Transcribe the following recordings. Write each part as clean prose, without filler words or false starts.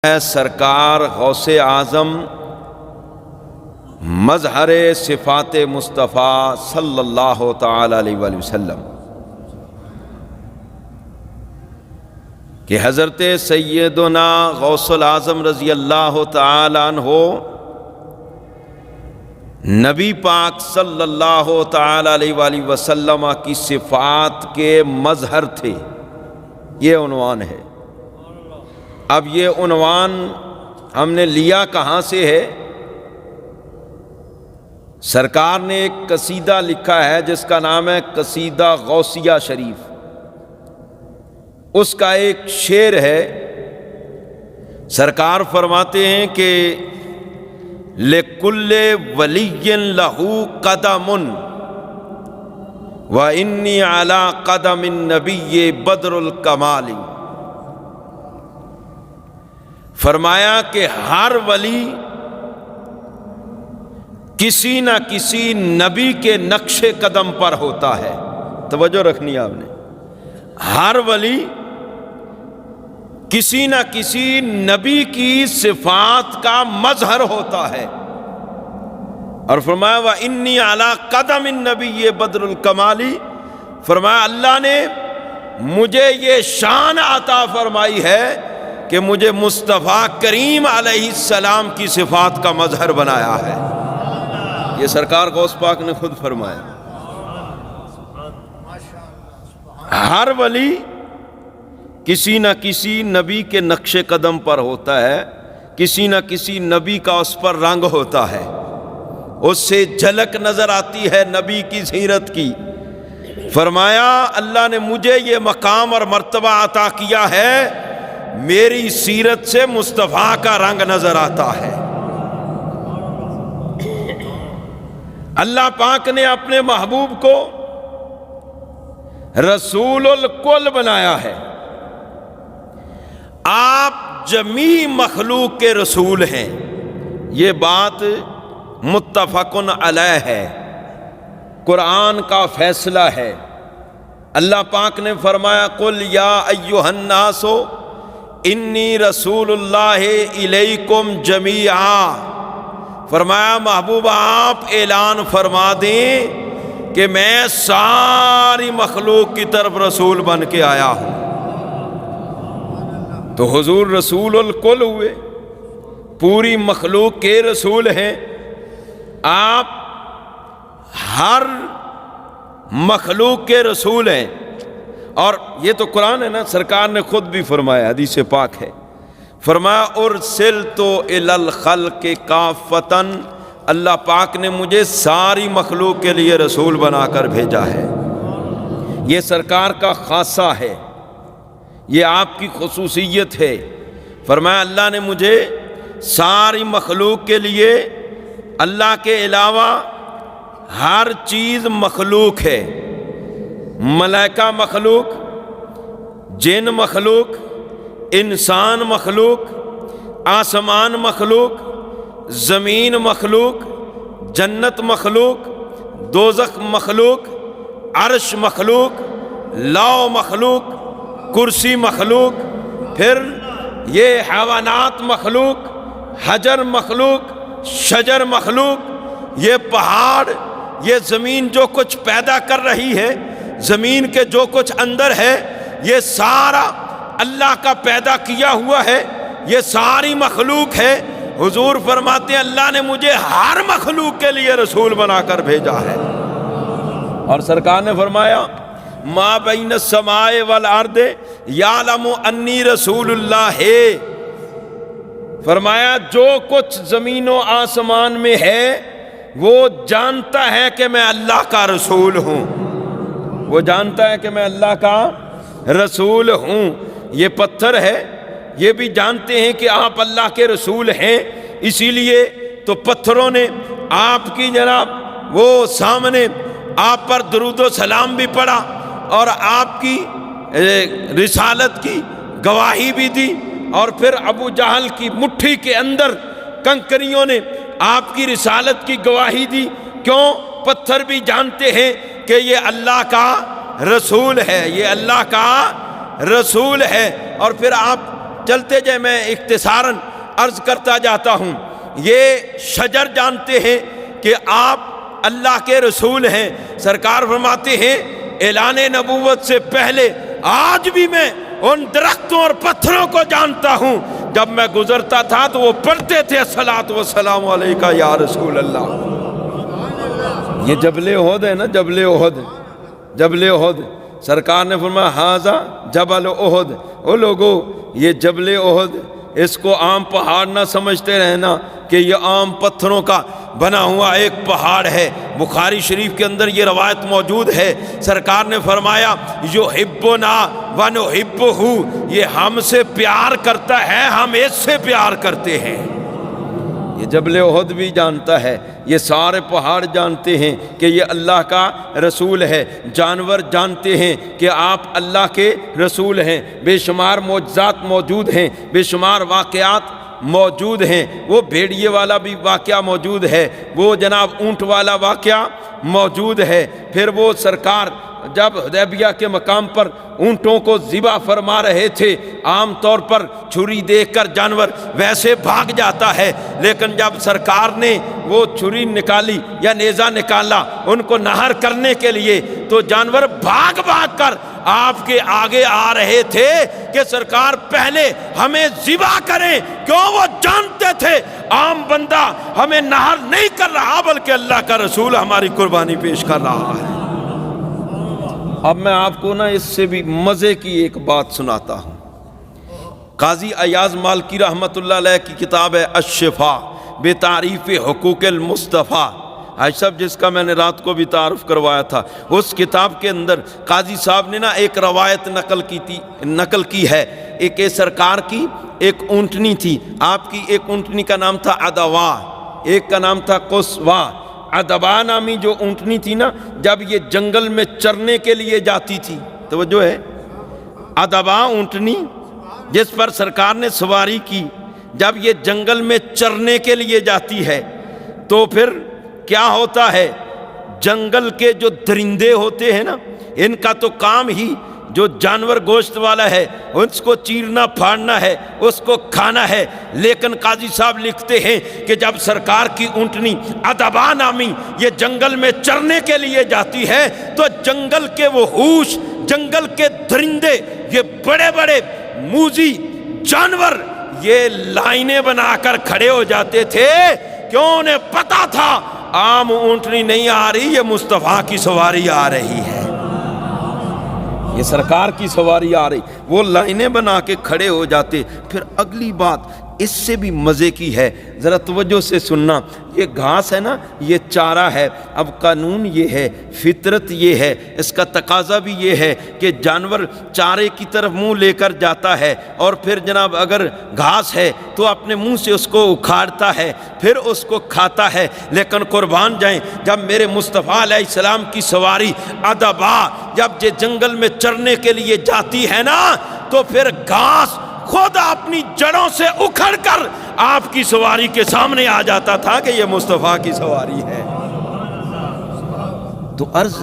ہے سرکار غوث اعظم مظہر صفات مصطفیٰ صلی اللہ تعالی علیہ وآلہ وسلم کہ حضرت سیدنا غوث الاعظم رضی اللہ تعالی عنہ نبی پاک صلی اللہ تعالی علیہ وآلہ وسلم کی صفات کے مظہر تھے۔ یہ عنوان ہے۔ اب یہ عنوان ہم نے لیا کہاں سے ہے؟ سرکار نے ایک قصیدہ لکھا ہے جس کا نام ہے قصیدہ غوثیہ شریف۔ اس کا ایک شعر ہے، سرکار فرماتے ہیں کہ لِكُلِّ وَلِيٍّ لَهُ قَدَمٌ وَإِنِّي عَلَىٰ قَدَمِ النَّبِيِّ بَدْرُ الْكَمَالِ۔ فرمایا کہ ہر ولی کسی نہ کسی نبی کے نقش قدم پر ہوتا ہے۔ توجہ رکھنی آپ نے، ہر ولی کسی نہ کسی نبی کی صفات کا مظہر ہوتا ہے۔ اور فرمایا وَإِنِّي عَلَىٰ قَدَمِ النَّبِيِّ بَدْرُ الْكَمَالِ، فرمایا اللہ نے مجھے یہ شان عطا فرمائی ہے کہ مجھے مصطفیٰ کریم علیہ السلام کی صفات کا مظہر بنایا ہے۔ یہ سرکار غوث پاک نے خود فرمایا۔ ہر ولی کسی نہ کسی نبی کے نقش قدم پر ہوتا ہے، کسی نہ کسی نبی کا اس پر رنگ ہوتا ہے، اس سے جھلک نظر آتی ہے نبی کی سیرت کی۔ فرمایا اللہ نے مجھے یہ مقام اور مرتبہ عطا کیا ہے، میری سیرت سے مصطفیٰ کا رنگ نظر آتا ہے۔ اللہ پاک نے اپنے محبوب کو رسول الکل بنایا ہے۔ آپ جمیع مخلوق کے رسول ہیں، یہ بات متفقن علیہ ہے، قرآن کا فیصلہ ہے۔ اللہ پاک نے فرمایا قل یا ایھا الناس انی رسول اللہ الیکم جمیعا، فرمایا محبوب آپ اعلان فرما دیں کہ میں ساری مخلوق کی طرف رسول بن کے آیا ہوں۔ تو حضور رسول الکل ہوئے، پوری مخلوق کے رسول ہیں۔ آپ ہر مخلوق کے رسول ہیں، اور یہ تو قرآن ہے نا، سرکار نے خود بھی فرمایا، حدیث پاک ہے، فرمایا ارسلت الی الخلق کافۃ، اللہ پاک نے مجھے ساری مخلوق کے لیے رسول بنا کر بھیجا ہے۔ یہ سرکار کا خاصہ ہے، یہ آپ کی خصوصیت ہے۔ فرمایا اللہ نے مجھے ساری مخلوق کے لیے، اللہ کے علاوہ ہر چیز مخلوق ہے، ملائکہ مخلوق، جن مخلوق، انسان مخلوق، آسمان مخلوق، زمین مخلوق، جنت مخلوق، دوزخ مخلوق، عرش مخلوق، لوح مخلوق، کرسی مخلوق، پھر یہ حیوانات مخلوق، حجر مخلوق، شجر مخلوق، یہ پہاڑ، یہ زمین جو کچھ پیدا کر رہی ہے، زمین کے جو کچھ اندر ہے، یہ سارا اللہ کا پیدا کیا ہوا ہے، یہ ساری مخلوق ہے۔ حضور فرماتے ہیں اللہ نے مجھے ہر مخلوق کے لیے رسول بنا کر بھیجا ہے۔ اور سرکار نے فرمایا ما بین السماء والارض یعلم انی رسول اللہ، فرمایا جو کچھ زمین و آسمان میں ہے وہ جانتا ہے کہ میں اللہ کا رسول ہوں، وہ جانتا ہے کہ میں اللہ کا رسول ہوں۔ یہ پتھر ہے، یہ بھی جانتے ہیں کہ آپ اللہ کے رسول ہیں، اسی لیے تو پتھروں نے آپ کی جناب وہ سامنے آپ پر درود و سلام بھی پڑھا اور آپ کی رسالت کی گواہی بھی دی، اور پھر ابو جہل کی مٹھی کے اندر کنکریوں نے آپ کی رسالت کی گواہی دی۔ کیوں؟ پتھر بھی جانتے ہیں کہ یہ اللہ کا رسول ہے، یہ اللہ کا رسول ہے۔ اور پھر آپ چلتے جائے میں اختصاراً عرض کرتا جاتا ہوں، یہ شجر جانتے ہیں کہ آپ اللہ کے رسول ہیں۔ سرکار فرماتے ہیں اعلان نبوت سے پہلے آج بھی میں ان درختوں اور پتھروں کو جانتا ہوں، جب میں گزرتا تھا تو وہ پڑھتے تھے الصلاۃ والسلام علیکہ یا رسول اللہ۔ یہ جبل احد ہے نا، جبل احد، جبل احد، سرکار نے فرمایا ھذا جبل احد۔ او لوگو، یہ جبل احد، اس کو عام پہاڑ نہ سمجھتے رہنا کہ یہ عام پتھروں کا بنا ہوا ایک پہاڑ ہے۔ بخاری شریف کے اندر یہ روایت موجود ہے، سرکار نے فرمایا یحبنا ونحبہ، یہ ہم سے پیار کرتا ہے، ہم اس سے پیار کرتے ہیں۔ یہ جبل احد بھی جانتا ہے، یہ سارے پہاڑ جانتے ہیں کہ یہ اللہ کا رسول ہے، جانور جانتے ہیں کہ آپ اللہ کے رسول ہیں، بے شمار معجزات موجود ہیں، بے شمار واقعات موجود ہیں۔ وہ بھیڑیے والا بھی واقعہ موجود ہے، وہ جناب اونٹ والا واقعہ موجود ہے۔ پھر وہ سرکار جب حدیبیہ کے مقام پر اونٹوں کو ذبح فرما رہے تھے، عام طور پر چھری دیکھ کر جانور ویسے بھاگ جاتا ہے، لیکن جب سرکار نے وہ چھری نکالی یا نیزہ نکالا ان کو نہر کرنے کے لیے، تو جانور بھاگ بھاگ کر آپ کے آگے آ رہے تھے کہ سرکار پہلے ہمیں ذبح کریں، کیوں؟ وہ جانتے تھے عام بندہ ہمیں نہر نہیں کر رہا، بلکہ اللہ کا رسول ہماری قربانی پیش کر رہا ہے۔ اب میں آپ کو نا اس سے بھی مزے کی ایک بات سناتا ہوں۔ قاضی ایاز مالکی رحمۃ اللہ علیہ کی کتاب ہے الشفاء بتعریف حقوق المصطفیٰ، حاج صاحب جس کا میں نے رات کو بھی تعارف کروایا تھا، اس کتاب کے اندر قاضی صاحب نے نا ایک روایت نقل کی ہے۔ ایک سرکار کی ایک اونٹنی تھی، آپ کی ایک اونٹنی کا نام تھا ادوا، ایک کا نام تھا قصوا۔ ادبا نامی جو اونٹنی تھی نا، جب یہ جنگل میں چرنے کے لیے جاتی تھی، توجہ ہے، ادبا اونٹنی جس پر سرکار نے سواری کی، جب یہ جنگل میں چرنے کے لیے جاتی ہے تو پھر کیا ہوتا ہے، جنگل کے جو درندے ہوتے ہیں نا، ان کا تو کام ہی جو جانور گوشت والا ہے اس کو چیرنا پھاڑنا ہے، اس کو کھانا ہے۔ لیکن قاضی صاحب لکھتے ہیں کہ جب سرکار کی اونٹنی ادبا نامی یہ جنگل میں چرنے کے لیے جاتی ہے تو جنگل کے وحوش، جنگل کے درندے، یہ بڑے بڑے موذی جانور یہ لائنیں بنا کر کھڑے ہو جاتے تھے، کیوں؟ انہیں پتا تھا عام اونٹنی نہیں آ رہی، یہ مصطفیٰ کی سواری آ رہی ہے، یہ سرکار کی سواری آ رہی، وہ لائنیں بنا کے کھڑے ہو جاتے۔ پھر اگلی بات اس سے بھی مزے کی ہے، ذرا توجہ سے سننا۔ یہ گھاس ہے نا، یہ چارہ ہے۔ اب قانون یہ ہے، فطرت یہ ہے، اس کا تقاضا بھی یہ ہے کہ جانور چارے کی طرف منہ لے کر جاتا ہے، اور پھر جناب اگر گھاس ہے تو اپنے منہ سے اس کو اکھاڑتا ہے، پھر اس کو کھاتا ہے۔ لیکن قربان جائیں، جب میرے مصطفیٰ علیہ السلام کی سواری ادبا جب یہ جنگل میں چرنے کے لیے جاتی ہے نا، تو پھر گھاس خود اپنی جڑوں سے اکھڑ کر آپ کی سواری کے سامنے آ جاتا تھا کہ یہ مصطفیٰ کی سواری ہے۔ تو عرض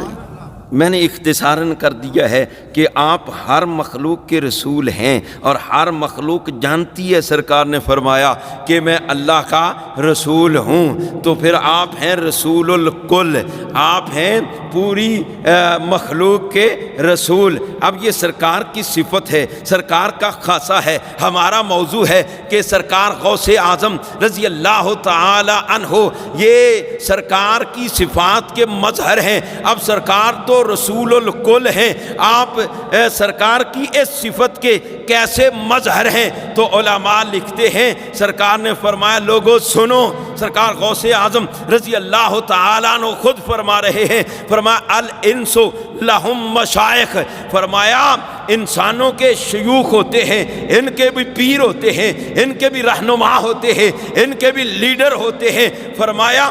میں نے اختصاراً کر دیا ہے کہ آپ ہر مخلوق کے رسول ہیں، اور ہر مخلوق جانتی ہے، سرکار نے فرمایا کہ میں اللہ کا رسول ہوں۔ تو پھر آپ ہیں رسول الکل، آپ ہیں پوری مخلوق کے رسول۔ اب یہ سرکار کی صفت ہے، سرکار کا خاصہ ہے۔ ہمارا موضوع ہے کہ سرکار غوث اعظم رضی اللہ تعالی عنہ یہ سرکار کی صفات کے مظہر ہیں۔ اب سرکار تو رسول الکل ہیں، آپ سرکار کی اس صفت کے کیسے مظہر ہیں؟ تو علماء لکھتے ہیں، سرکار نے فرمایا لوگوں سنو، سرکار غوث اعظم رضی اللہ تعالیٰ عنہ خود فرما رہے ہیں، فرمایا الانس لہم مشائخ، فرمایا انسانوں کے شیوخ ہوتے ہیں، ان کے بھی پیر ہوتے ہیں، ان کے بھی رہنما ہوتے ہیں، ان کے بھی لیڈر ہوتے ہیں۔ فرمایا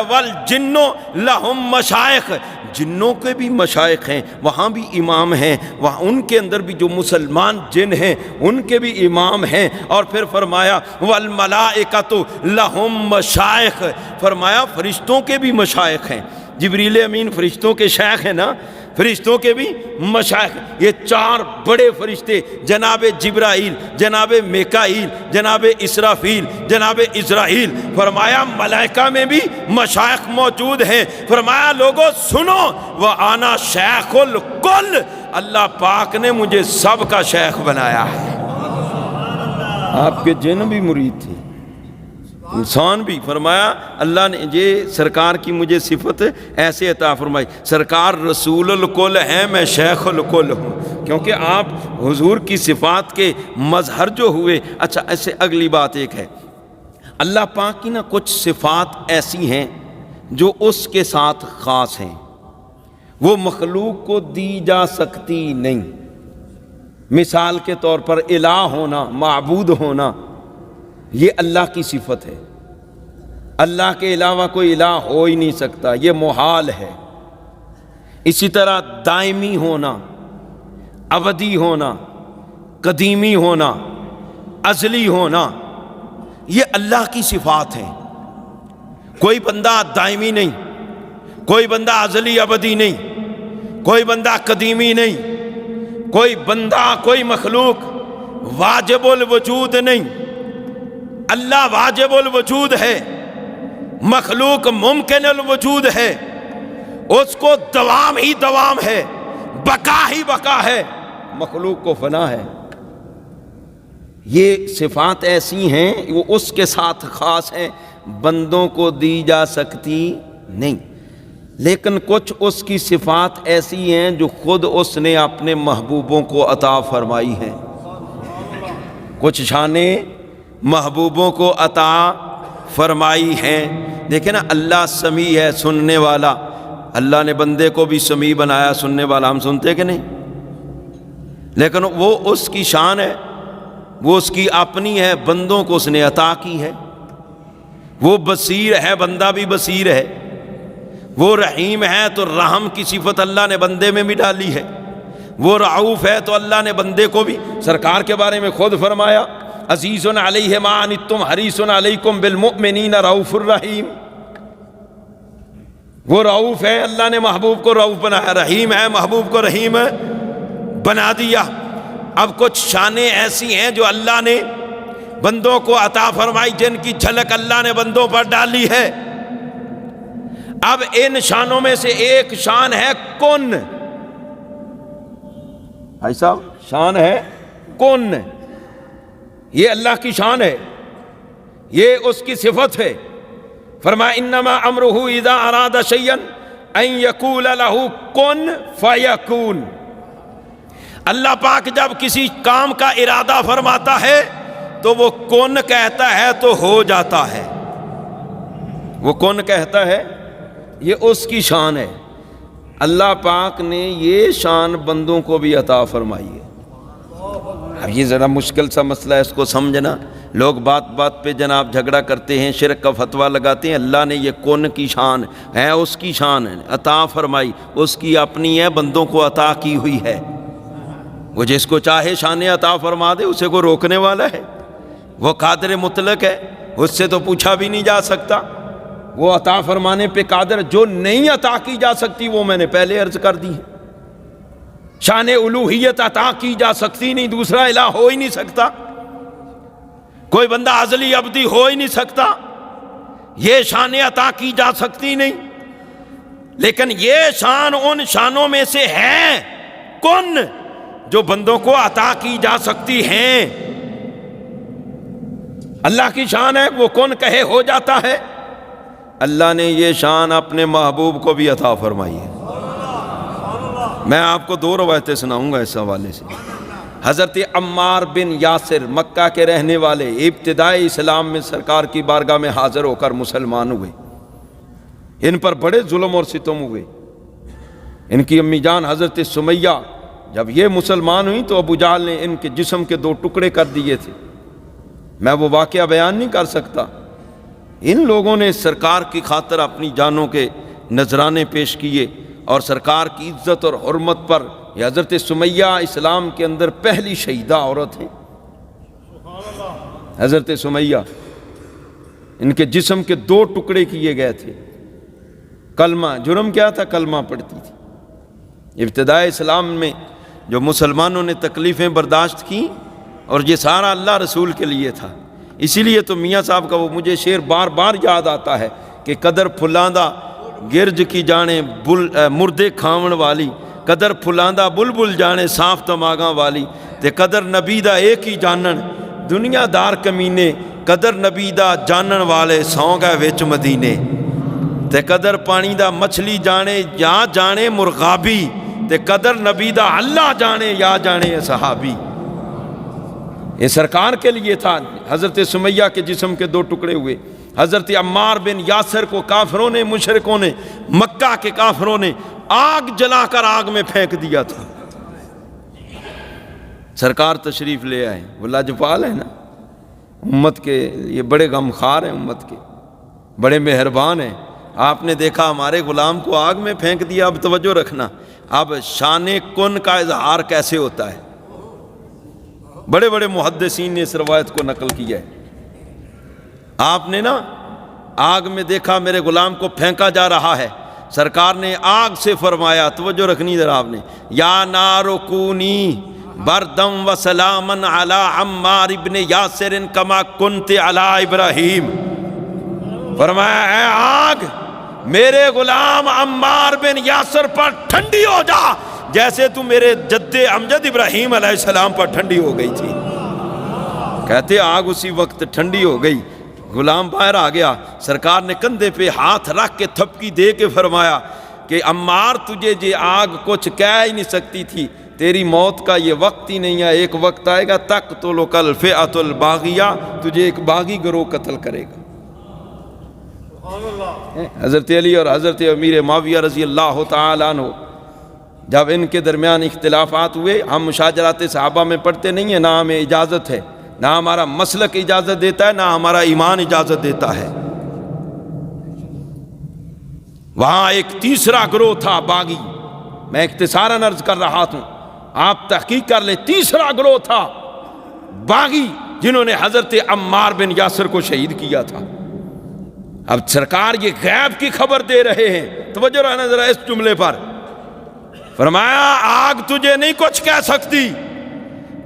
والجن لہم مشائخ، جنوں کے بھی مشائخ ہیں، وہاں بھی امام ہیں، وہاں ان کے اندر بھی جو مسلمان جن ہیں ان کے بھی امام ہیں۔ اور پھر فرمایا والملائکۃ لہم مشائخ، فرمایا فرشتوں کے بھی مشائخ ہیں۔ جبریل امین فرشتوں کے شیخ ہیں نا، فرشتوں کے بھی مشائخ، یہ 4 بڑے فرشتے جناب جبرائیل، جناب میکائیل، جناب اسرافیل، جناب اسرائیل، فرمایا ملائکہ میں بھی مشائخ موجود ہیں۔ فرمایا لوگوں سنو، وَأَنَا شیخ الکل، اللہ پاک نے مجھے سب کا شیخ بنایا ہے۔ آپ کے جن بھی مرید تھے، انسان بھی، فرمایا اللہ نے یہ سرکار کی مجھے صفت ایسے عطا فرمائی، سرکار رسول الکل ہیں، میں شیخ الکل ہوں، کیونکہ آپ حضور کی صفات کے مظہر جو ہوئے۔ اچھا ایسے اگلی بات ایک ہے، اللہ پاک کی نا کچھ صفات ایسی ہیں جو اس کے ساتھ خاص ہیں، وہ مخلوق کو دی جا سکتی نہیں۔ مثال کے طور پر الہ ہونا، معبود ہونا، یہ اللہ کی صفت ہے، اللہ کے علاوہ کوئی الہ ہو ہی نہیں سکتا، یہ محال ہے۔ اسی طرح دائمی ہونا، ابدی ہونا، قدیمی ہونا، ازلی ہونا، یہ اللہ کی صفات ہیں۔ کوئی بندہ دائمی نہیں، کوئی بندہ ازلی ابدی نہیں، کوئی بندہ قدیمی نہیں، کوئی بندہ، کوئی مخلوق واجب الوجود نہیں۔ اللہ واجب الوجود ہے، مخلوق ممکن الوجود ہے، اس کو دوام ہی دوام ہے، بقا ہی بقا ہے، مخلوق کو فنا ہے۔ یہ صفات ایسی ہیں وہ اس کے ساتھ خاص ہیں، بندوں کو دی جا سکتی نہیں۔ لیکن کچھ اس کی صفات ایسی ہیں جو خود اس نے اپنے محبوبوں کو عطا فرمائی ہیں، کچھ شانیں محبوبوں کو عطا فرمائی ہیں۔ دیکھیں نا، اللہ سمیع ہے، سننے والا، اللہ نے بندے کو بھی سمیع بنایا، سننے والا، ہم سنتے کہ نہیں؟ لیکن وہ اس کی شان ہے، وہ اس کی اپنی ہے، بندوں کو اس نے عطا کی ہے۔ وہ بصیر ہے، بندہ بھی بصیر ہے۔ وہ رحیم ہے تو رحم کی صفت اللہ نے بندے میں بھی ڈالی ہے۔ وہ رعوف ہے تو اللہ نے بندے کو بھی سرکار کے بارے میں خود فرمایا، عزیز علیہ ما عنتم حریص علیکم بالمؤمنین رؤوف الرحیم۔ وہ رعوف ہے، اللہ نے محبوب کو رعوف بنایا، رحیم ہے، محبوب کو رحیم بنا دیا۔ اب کچھ شانیں ایسی ہیں جو اللہ نے بندوں کو عطا فرمائی، جن کی جھلک اللہ نے بندوں پر ڈالی ہے۔ اب ان شانوں میں سے ایک شان ہے کن۔ بھائی صاحب، شان ہے کن، یہ اللہ کی شان ہے، یہ اس کی صفت ہے۔ فرمایا انما امرہ اذا اراد شیئا ان یقول لہ کن فیکون۔ اللہ پاک جب کسی کام کا ارادہ فرماتا ہے تو وہ کن کہتا ہے تو ہو جاتا ہے۔ وہ کن کہتا ہے، یہ اس کی شان ہے۔ اللہ پاک نے یہ شان بندوں کو بھی عطا فرمائی ہے۔ اب یہ ذرا مشکل سا مسئلہ ہے اس کو سمجھنا، لوگ بات بات پہ جناب جھگڑا کرتے ہیں، شرک کا فتویٰ لگاتے ہیں۔ اللہ نے یہ کون کی شان ہے، اس کی شان ہے، عطا فرمائی، اس کی اپنی ہے، بندوں کو عطا کی ہوئی ہے۔ وہ جس کو چاہے شان عطا فرما دے، اسے کو روکنے والا ہے؟ وہ قادر مطلق ہے، اس سے تو پوچھا بھی نہیں جا سکتا۔ وہ عطا فرمانے پہ قادر، جو نہیں عطا کی جا سکتی وہ میں نے پہلے عرض کر دی ہے۔ شان الوہیت عطا کی جا سکتی نہیں، دوسرا الہ ہو ہی نہیں سکتا، کوئی بندہ ازلی ابدی ہو ہی نہیں سکتا، یہ شان عطا کی جا سکتی نہیں۔ لیکن یہ شان ان شانوں میں سے ہے کن، جو بندوں کو عطا کی جا سکتی ہیں۔ اللہ کی شان ہے، وہ کن کہے ہو جاتا ہے۔ اللہ نے یہ شان اپنے محبوب کو بھی عطا فرمائی ہے۔ میں آپ کو 2 روایتیں سناؤں گا اس حوالے سے۔ حضرت عمار بن یاسر، مکہ کے رہنے والے، ابتدائی اسلام میں سرکار کی بارگاہ میں حاضر ہو کر مسلمان ہوئے۔ ان پر بڑے ظلم اور ستم ہوئے۔ ان کی امی جان حضرت سمیہ جب یہ مسلمان ہوئی تو ابو جہل نے ان کے جسم کے 2 ٹکڑے کر دیے تھے۔ میں وہ واقعہ بیان نہیں کر سکتا۔ ان لوگوں نے سرکار کی خاطر اپنی جانوں کے نذرانے پیش کیے، اور سرکار کی عزت اور حرمت پر، یہ حضرت سمیہ اسلام کے اندر پہلی شہیدہ عورت ہیں۔ حضرت سمیہ، ان کے جسم کے 2 ٹکڑے کیے گئے تھے۔ کلمہ، جرم کیا تھا؟ کلمہ پڑھتی تھی۔ ابتدائے اسلام میں جو مسلمانوں نے تکلیفیں برداشت کی، اور یہ سارا اللہ رسول کے لیے تھا۔ اسی لیے تو میاں صاحب کا وہ مجھے شعر بار بار یاد آتا ہے کہ قدر پھلاندہ گرج کی جانے مردے کھاون والی، قدر پھلاندہ بلبل جانے صاف دماغاں والی، تے قدر نبی دا ایک ہی جانن دنیا دار کمینے، قدر نبی دا جانن والے سو گئے وچ مدینے، تے قدر پانی دا مچھلی جانے یا جانے مرغابی، تے قدر نبی دا اللہ جانے یا جانے صحابی۔ یہ سرکار کے لیے تھا۔ حضرت سمیہ کے جسم کے 2 ٹکڑے ہوئے، حضرت عمار بن یاسر کو کافروں نے، مشرکوں نے، مکہ کے کافروں نے آگ جلا کر آگ میں پھینک دیا تھا۔ سرکار تشریف لے آئے، وہ لاجپال ہے نا، امت کے یہ بڑے غمخوار ہیں، امت کے بڑے مہربان ہیں۔ آپ نے دیکھا ہمارے غلام کو آگ میں پھینک دیا۔ اب توجہ رکھنا، اب شان کن کا اظہار کیسے ہوتا ہے۔ بڑے بڑے محدثین نے اس روایت کو نقل کیا ہے۔ آپ نے نا آگ میں دیکھا میرے غلام کو پھینکا جا رہا ہے، سرکار نے آگ سے فرمایا، توجہ رکھنی ذرا آپ نے، یا نار کونی بردم و سلامن علی عمار ابن یاسر کما کنت علی ابراہیم۔ فرمایا اے آگ میرے غلام عمار بن یاسر پر ٹھنڈی ہو جا جیسے تو میرے جد امجد ابراہیم علیہ السلام پر ٹھنڈی ہو گئی تھی۔ کہتے آگ اسی وقت ٹھنڈی ہو گئی، غلام باہر آ گیا، سرکار نے کندھے پہ ہاتھ رکھ کے تھپکی دے کے فرمایا کہ عمار تجھے یہ آگ کچھ کہہ ہی نہیں سکتی تھی، تیری موت کا یہ وقت ہی نہیں ہے، ایک وقت آئے گا تقتلک الفئۃ الباغیہ، تجھے ایک باغی گروہ قتل کرے گا۔ حضرت علی اور حضرت امیر معاویہ رضی اللہ تعالیٰ عنہ جب ان کے درمیان اختلافات ہوئے، ہم مشاجرات صحابہ میں پڑھتے نہیں ہیں، نہ ہمیں اجازت ہے، نہ ہمارا مسلک اجازت دیتا ہے، نہ ہمارا ایمان اجازت دیتا ہے۔ وہاں ایک تیسرا گروہ تھا باغی، میں اختصاراً عرض کر رہا ہوں، آپ تحقیق کر لیں، تیسرا گروہ تھا باغی جنہوں نے حضرت عمار بن یاسر کو شہید کیا تھا۔ اب سرکار یہ غیب کی خبر دے رہے ہیں، توجہ رہنا ذرا اس جملے پر، فرمایا آگ تجھے نہیں کچھ کہہ سکتی،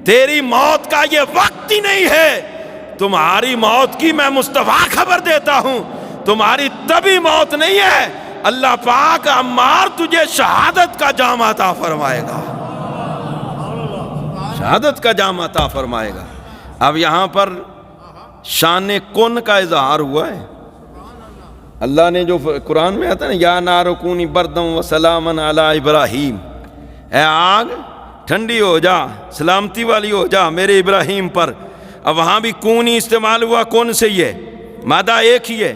تیری موت کا یہ وقت ہی نہیں ہے، تمہاری موت کی میں مصطفیٰ خبر دیتا ہوں، تمہاری تبھی موت نہیں ہے، اللہ پاک عمار تجھے شہادت کا جام عطا فرمائے گا، شہادت کا جام عطا فرمائے گا۔ اب یہاں پر شان کن کا اظہار ہوا ہے۔ اللہ نے جو قرآن میں آتا ہے نا، یا نار کونی بردم و سلامن علی ابراہیم، اے آگ ٹھنڈی ہو جا، سلامتی والی ہو جا میرے ابراہیم پر۔ اب وہاں بھی کونی استعمال ہوا، کون سے ہی ہے، مادہ ایک ہی ہے،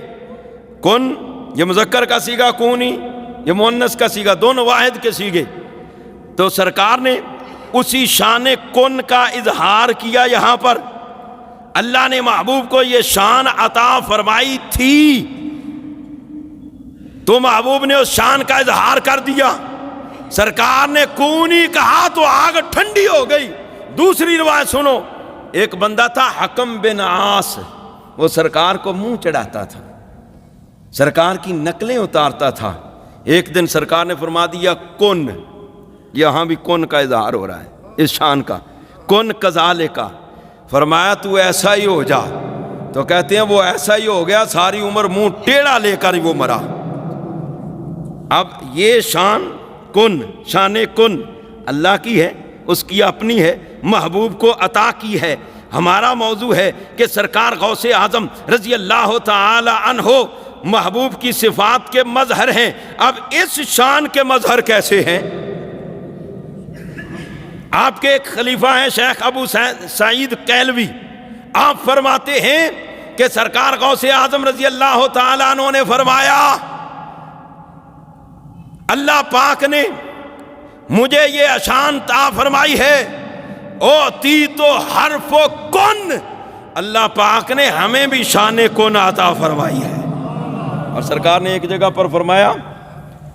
کن یہ مذکر کا صیغہ، کونی یہ مؤنث کا صیغہ، دونوں واحد کے صیغے۔ تو سرکار نے اسی شان کن کا اظہار کیا یہاں پر۔ اللہ نے محبوب کو یہ شان عطا فرمائی تھی، تو محبوب نے اس شان کا اظہار کر دیا۔ سرکار نے کونی کہا تو آگ ٹھنڈی ہو گئی۔ دوسری روایت سنو، ایک بندہ تھا حکم بن عاص، وہ سرکار کو منہ چڑھاتا تھا، سرکار کی نقلیں اتارتا تھا۔ ایک دن سرکار نے فرما دیا کن، یہاں بھی کن کا اظہار ہو رہا ہے اس شان کا، کن کذالک کا، فرمایا تو ایسا ہی ہو جا، تو کہتے ہیں وہ ایسا ہی ہو گیا، ساری عمر منہ ٹیڑھا لے کر وہ مرا۔ اب یہ شان کن اللہ کی ہے، اس کی اپنی ہے، محبوب کو عطا کی ہے۔ ہمارا موضوع ہے کہ سرکار غوث اعظم رضی اللہ تعالی عنہ محبوب کی صفات کے مظہر ہیں۔ اب اس شان کے مظہر کیسے ہیں؟ آپ کے ایک خلیفہ ہیں شیخ ابو سعید کیلوی، آپ فرماتے ہیں کہ سرکار غوث اعظم رضی اللہ تعالی عنہ نے فرمایا، اللہ پاک نے مجھے یہ شان عطا فرمائی ہے، اوتی تو حرف و کن، اللہ پاک نے ہمیں بھی شان کن عطا فرمائی ہے۔ اور سرکار نے ایک جگہ پر فرمایا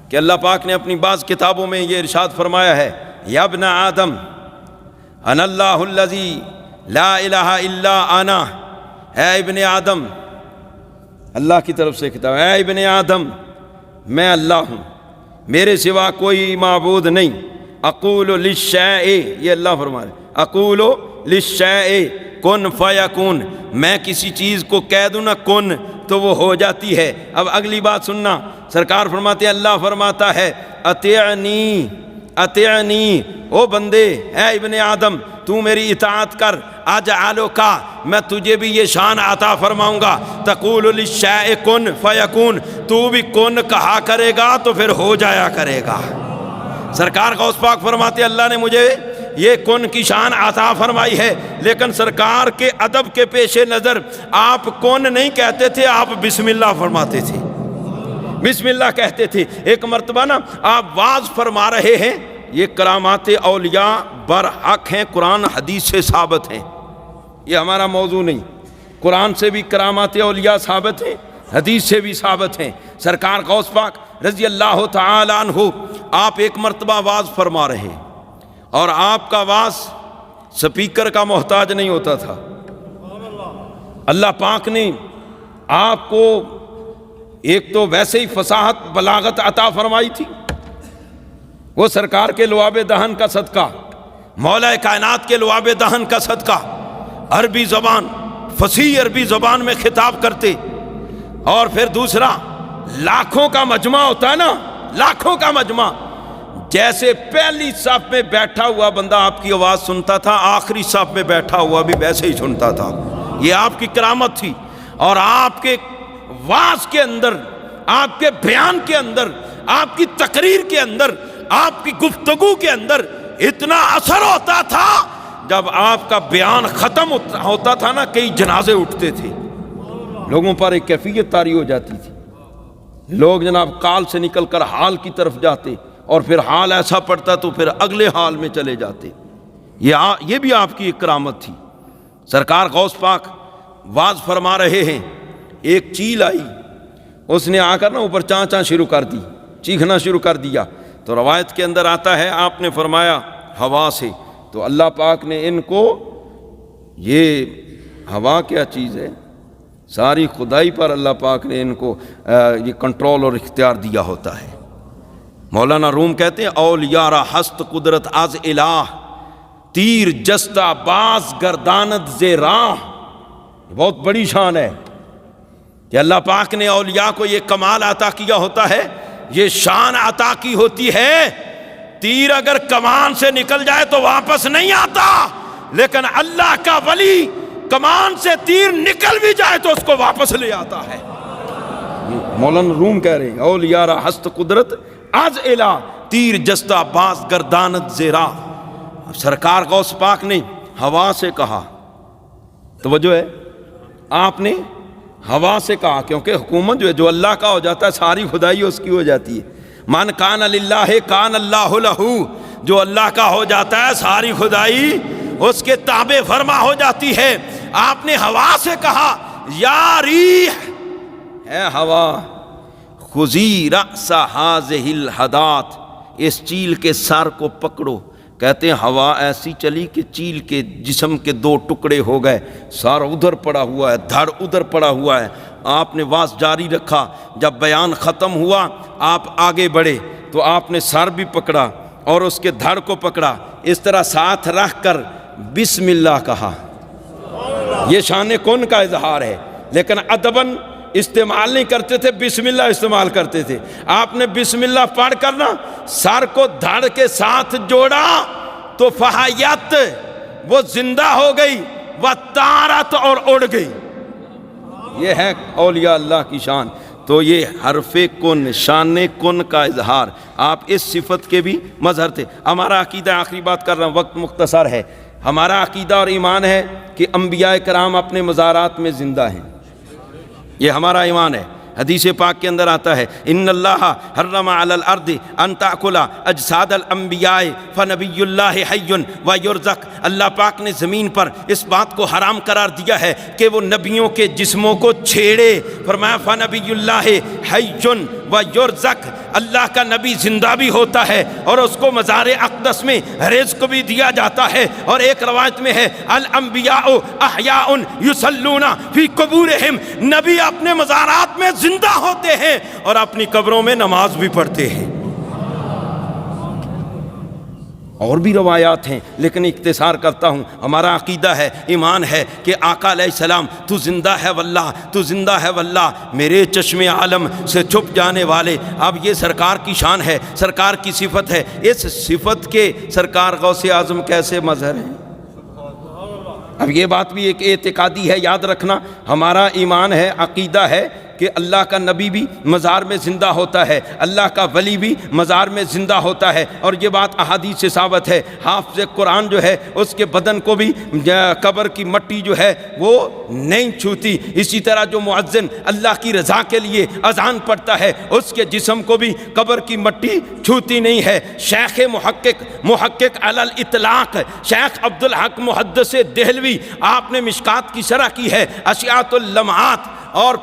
کہ اللہ پاک نے اپنی بعض کتابوں میں یہ ارشاد فرمایا ہے، یا ابن آدم انا اللہ الذی لا الہ الا انا، اے ابن آدم، اللہ کی طرف سے کتاب، اے ابن آدم میں اللہ ہوں، میرے سوا کوئی معبود نہیں، اقول للشیء، یہ اللہ فرما رہے اقول للشیء کن فیکون، میں کسی چیز کو کہہ دوں نا کن تو وہ ہو جاتی ہے۔ اب اگلی بات سننا، سرکار فرماتے ہیں، اللہ فرماتا ہے اطیعنی اطیعنی، او بندے، اے ابن آدم تو میری اطاعت کر، اجعلک، میں تجھے بھی یہ شان عطا فرماؤں گا، تقول للشیء کن فیکون، تو بھی کن کہا کرے گا تو پھر ہو جایا کرے گا۔ سرکار غوث پاک فرماتے ہیں اللہ نے مجھے یہ کن کی شان عطا فرمائی ہے، لیکن سرکار کے ادب کے پیش نظر آپ کن نہیں کہتے تھے، آپ بسم اللہ فرماتے تھے، بسم اللہ کہتے تھے۔ ایک مرتبہ نا آپ واز فرما رہے ہیں، یہ کرامات اولیاء برحق ہیں، قرآن حدیث سے ثابت ہیں، یہ ہمارا موضوع نہیں، قرآن سے بھی کرامات اولیاء ثابت ہیں، حدیث سے بھی ثابت ہیں۔ سرکار غوث پاک رضی اللہ تعالی عنہ آپ ایک مرتبہ واز فرما رہے ہیں، اور آپ کا واز سپیکر کا محتاج نہیں ہوتا تھا، اللہ پاک نے آپ کو ایک تو ویسے ہی فصاحت بلاغت عطا فرمائی تھی، وہ سرکار کے لعاب دہن کا صدقہ، مولا کائنات کے لعاب دہن کا صدقہ، عربی زبان، فصیح عربی زبان میں خطاب کرتے، اور پھر دوسرا لاکھوں کا مجمع ہوتا ہے نا، لاکھوں کا مجمع، جیسے پہلی صف میں بیٹھا ہوا بندہ آپ کی آواز سنتا تھا، آخری صف میں بیٹھا ہوا بھی ویسے ہی سنتا تھا، یہ آپ کی کرامت تھی۔ اور آپ کے واز کے اندر، آپ کے بیان کے اندر، آپ کی تقریر کے اندر، آپ کی گفتگو کے اندر اتنا اثر ہوتا تھا، جب آپ کا بیان ختم ہوتا تھا نا، کئی جنازے اٹھتے تھے، لوگوں پر ایک کیفیت طاری ہو جاتی تھی، لوگ جناب کال سے نکل کر حال کی طرف جاتے، اور پھر حال ایسا پڑتا تو پھر اگلے حال میں چلے جاتے، یہ بھی آپ کی ایک کرامت تھی۔ سرکار غوث پاک واز فرما رہے ہیں، ایک چیل آئی، اس نے آ کر نا اوپر چاں چاں شروع کر دی، چیخنا شروع کر دیا، تو روایت کے اندر آتا ہے آپ نے فرمایا ہوا سے، تو اللہ پاک نے ان کو، یہ ہوا کیا چیز ہے، ساری خدائی پر اللہ پاک نے ان کو یہ کنٹرول اور اختیار دیا ہوتا ہے۔ مولانا روم کہتے ہیں اولیاء را ہست قدرت از الہ، تیر جستہ باز گرداند ز راہ، بہت بڑی شان ہے کہ اللہ پاک نے اولیاء کو یہ کمال عطا کیا ہوتا ہے، یہ شان عطا کی ہوتی ہے، تیر اگر کمان سے نکل جائے تو واپس نہیں آتا، لیکن اللہ کا ولی کمان سے تیر نکل بھی جائے تو اس کو واپس لے آتا ہے۔ مولانا روم کہہ رہے ہیں اولیاء را ہست قدرت از الہ، تیر جستہ باز گرداند ز راہ۔ سرکار غوث پاک نے ہوا سے کہا، توجہ ہے، آپ نے ہوا سے کہا، کیونکہ حکومت جو ہے جو اللہ کا ہو جاتا ہے ساری خدائی اس کی ہو جاتی ہے، من کان للہ کان اللہ لہ، جو اللہ کا ہو جاتا ہے ساری خدائی اس کے تابع فرما ہو جاتی ہے۔ آپ نے ہوا سے کہا یا ریح، اے ہوا، خذی رأس ہذہ الحدات، اس چیل کے سر کو پکڑو۔ کہتے ہیں ہوا ایسی چلی کہ چیل کے جسم کے دو ٹکڑے ہو گئے، سر ادھر پڑا ہوا ہے، دھڑ ادھر پڑا ہوا ہے۔ آپ نے واز جاری رکھا، جب بیان ختم ہوا آپ آگے بڑھے تو آپ نے سر بھی پکڑا اور اس کے دھڑ کو پکڑا، اس طرح ساتھ رکھ کر بسم اللہ کہا۔ یہ شان کن کا اظہار ہے، لیکن ادباً استعمال نہیں کرتے تھے، بسم اللہ استعمال کرتے تھے۔ آپ نے بسم اللہ پڑھ کر نا سر کو دھڑ کے ساتھ جوڑا تو فحیت، وہ زندہ ہو گئی، وہ طارت، اور اڑ گئی۔ یہ ہے اولیاء اللہ کی شان۔ تو یہ حرف کن، شان کن کا اظہار، آپ اس صفت کے بھی مظہر تھے۔ ہمارا عقیدہ، آخری بات کر رہا ہوں، وقت مختصر ہے، ہمارا عقیدہ اور ایمان ہے کہ انبیاء کرام اپنے مزارات میں زندہ ہیں، یہ ہمارا ایمان ہے۔ حدیث پاک کے اندر آتا ہے ان اللہ حرم علی الارض ان تاکل اجساد الانبیاء فنبی اللہ حی و یرزق، اللہ پاک نے زمین پر اس بات کو حرام قرار دیا ہے کہ وہ نبیوں کے جسموں کو چھیڑے، فرمایا فنبی اللہ حی و یرزق، اللہ کا نبی زندہ بھی ہوتا ہے اور اس کو مزار اقدس میں رزق بھی دیا جاتا ہے۔ اور ایک روایت میں ہے الانبیاء احیاء یصلون فی قبورہم، نبی اپنے مزارات میں زندہ ہوتے ہیں اور اپنی قبروں میں نماز بھی پڑھتے ہیں۔ اور بھی روایات ہیں لیکن اختصار کرتا ہوں. ہمارا عقیدہ ہے، ایمان ہے کہ آقا علیہ السلام تو زندہ ہے واللہ، تو زندہ ہے واللہ، میرے چشم عالم سے چھپ جانے والے. اب یہ سرکار کی شان ہے، سرکار کی صفت ہے. اس صفت کے سرکار غوث اعظم کیسے مظہر ہیں؟ اب یہ بات بھی ایک اعتقادی ہے، یاد رکھنا. ہمارا ایمان ہے، عقیدہ ہے کہ اللہ کا نبی بھی مزار میں زندہ ہوتا ہے، اللہ کا ولی بھی مزار میں زندہ ہوتا ہے، اور یہ بات احادیث سے ثابت ہے. حافظ قرآن جو ہے اس کے بدن کو بھی قبر کی مٹی جو ہے وہ نہیں چھوتی. اسی طرح جو مؤذن اللہ کی رضا کے لیے اذان پڑھتا ہے اس کے جسم کو بھی قبر کی مٹی چھوتی نہیں ہے. شیخ محقق علی الاطلاق شیخ عبدالحق محدث دہلوی، آپ نے مشکات کی شرح کی ہے، اشعاعۃ اللمعات، اور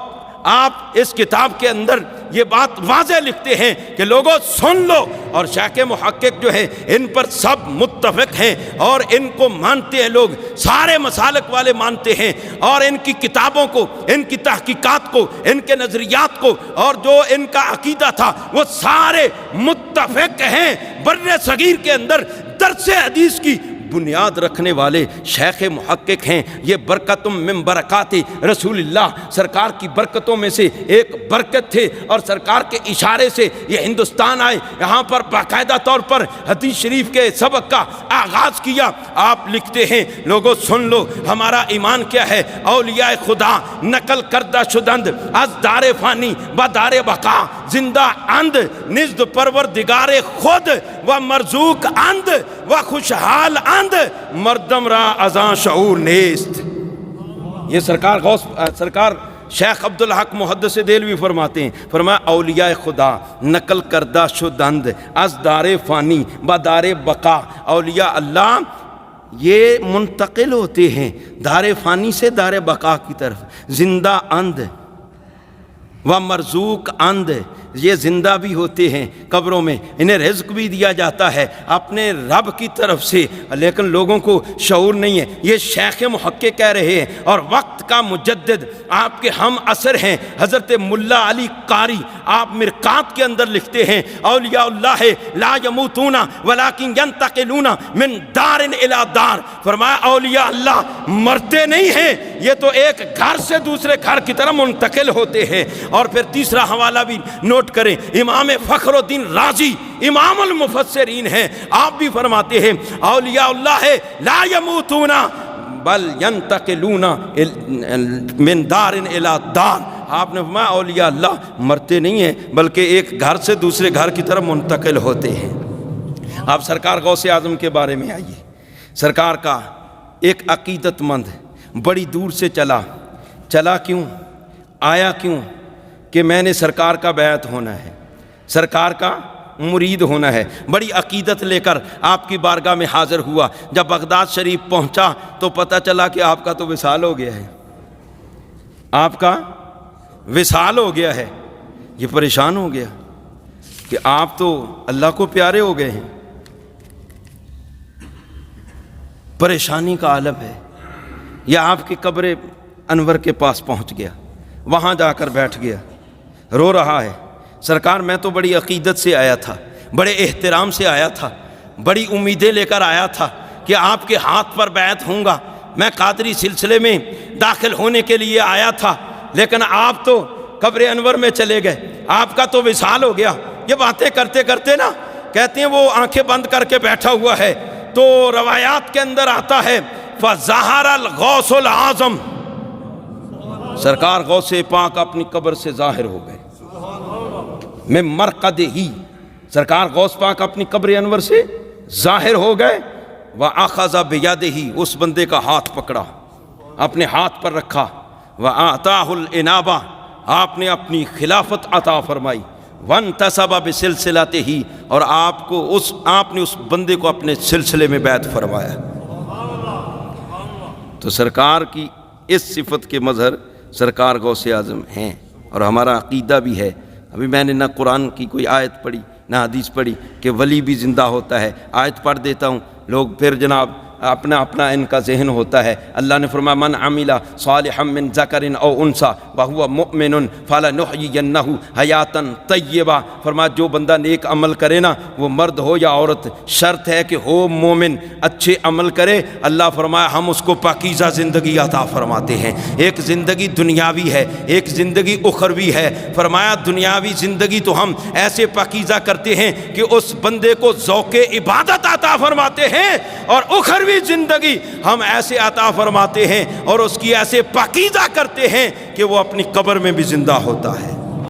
آپ اس کتاب کے اندر یہ بات واضح لکھتے ہیں کہ لوگوں سن لو. اور شیخ محقق جو ہیں ان پر سب متفق ہیں اور ان کو مانتے ہیں، لوگ سارے مسالک والے مانتے ہیں، اور ان کی کتابوں کو، ان کی تحقیقات کو، ان کے نظریات کو، اور جو ان کا عقیدہ تھا وہ سارے متفق ہیں. بر صغیر کے اندر درس حدیث کی بنیاد رکھنے والے شیخ محقق ہیں. یہ برکت من برکات رسول اللہ، سرکار کی برکتوں میں سے ایک برکت تھے، اور سرکار کے اشارے سے یہ ہندوستان آئے، یہاں پر باقاعدہ طور پر حدیث شریف کے سبق کا آغاز کیا. آپ لکھتے ہیں لوگوں سن لو ہمارا ایمان کیا ہے. اولیاء خدا نقل کردہ شدند از دار فانی و دار بقا، زندہ اند نزد پروردگار خود و مرزوق اند و خوشحال اند، مردم را ازاں شعور نیست. یہ سرکار شیخ عبدالحق محدث دہلوی فرماتے ہیں، فرمایا اولیاء خدا نقل کردہ شدند از دار فانی با دار بقا. اولیاء اللہ یہ منتقل ہوتے ہیں دار فانی سے دار بقا کی طرف. زندہ اند و مرزوق اند، یہ زندہ بھی ہوتے ہیں قبروں میں، انہیں رزق بھی دیا جاتا ہے اپنے رب کی طرف سے، لیکن لوگوں کو شعور نہیں ہے. یہ شیخ محقق کہہ رہے ہیں، اور وقت کا مجدد آپ کے ہم عصر ہیں حضرت ملا علی قاری. آپ مرقات کے اندر لکھتے ہیں اولیاء اللہ لا یموتون ولکن ینتقلون من دار الی دار. فرمایا اولیاء اللہ مرتے نہیں ہیں، یہ تو ایک گھر سے دوسرے گھر کی طرف منتقل ہوتے ہیں. اور پھر تیسرا حوالہ بھی نوٹ کریں، امام فخر الدین رازی امام المفسرین ہیں، آپ بھی فرماتے ہیں اولیاء اللہ لا یموتون بل ینتقلون من دار الی دار. آپ نے فرمایا اولیاء اللہ مرتے نہیں ہیں بلکہ ایک گھر سے دوسرے گھر کی طرف منتقل ہوتے ہیں. آپ سرکار غوث اعظم کے بارے میں آئیے. سرکار کا ایک عقیدت مند بڑی دور سے چلا کیوں، آیا کیوں؟ کہ میں نے سرکار کا بیعت ہونا ہے، سرکار کا مرید ہونا ہے. بڑی عقیدت لے کر آپ کی بارگاہ میں حاضر ہوا. جب بغداد شریف پہنچا تو پتہ چلا کہ آپ کا تو وصال ہو گیا ہے، آپ کا وصال ہو گیا ہے. یہ پریشان ہو گیا کہ آپ تو اللہ کو پیارے ہو گئے ہیں. پریشانی کا عالم ہے. یا آپ کی قبر انور کے پاس پہنچ گیا، وہاں جا کر بیٹھ گیا، رو رہا ہے. سرکار میں تو بڑی عقیدت سے آیا تھا، بڑے احترام سے آیا تھا، بڑی امیدیں لے کر آیا تھا کہ آپ کے ہاتھ پر بیعت ہوں گا، میں قادری سلسلے میں داخل ہونے کے لیے آیا تھا، لیکن آپ تو قبر انور میں چلے گئے، آپ کا تو وصال ہو گیا. یہ باتیں کرتے کرتے نا کہتے ہیں وہ آنکھیں بند کر کے بیٹھا ہوا ہے. تو روایات کے اندر آتا ہے فظہر الغوث العظم، سرکار غوث پاک اپنی قبر سے ظاہر ہو گئے. میں مرقد ہی، سرکار غوث پاک اپنی قبر انور سے ظاہر ہو گئے. وَأَخَذَ بِيَدِهِ، اس بندے کا ہاتھ پکڑا، اپنے ہاتھ پر رکھا. وَآتَاهُ الْإِنَابَةَ، آپ نے اپنی خلافت عطا فرمائی. وَانْتَسَبَ بِسِلْسِلَتِهِ، اور آپ نے اس بندے کو اپنے سلسلے میں بیعت فرمایا. تو سرکار کی اس صفت کے مظہر سرکار غوث اعظم ہیں، اور ہمارا عقیدہ بھی ہے. ابھی میں نے نہ قرآن کی کوئی آیت پڑھی نہ حدیث پڑھی کہ ولی بھی زندہ ہوتا ہے. آیت پڑھ دیتا ہوں، لوگ پھر جناب اپنا اپنا ان کا ذہن ہوتا ہے۔ اللہ نے فرمایا من عمل صالحا من ذکر او انثی وہو مؤمن فلنحیینہ حیاتا طیبہ، فرمایا جو بندہ نیک عمل کرے نا، وہ مرد ہو یا عورت، شرط ہے کہ ہو مومن، اچھے عمل کرے، اللہ فرمایا ہم اس کو پاکیزہ زندگی عطا فرماتے ہیں۔ ایک زندگی دنیاوی ہے، ایک زندگی اخروی ہے۔ فرمایا دنیاوی زندگی تو ہم ایسے پاکیزہ کرتے ہیں کہ اس بندے کو ذوق عبادت عطا فرماتے ہیں، اور اخروی زندگی ہم ایسے عطا فرماتے ہیں اور اس کی ایسے پاکیزہ کرتے ہیں کہ وہ اپنی قبر میں بھی زندہ ہوتا ہے۔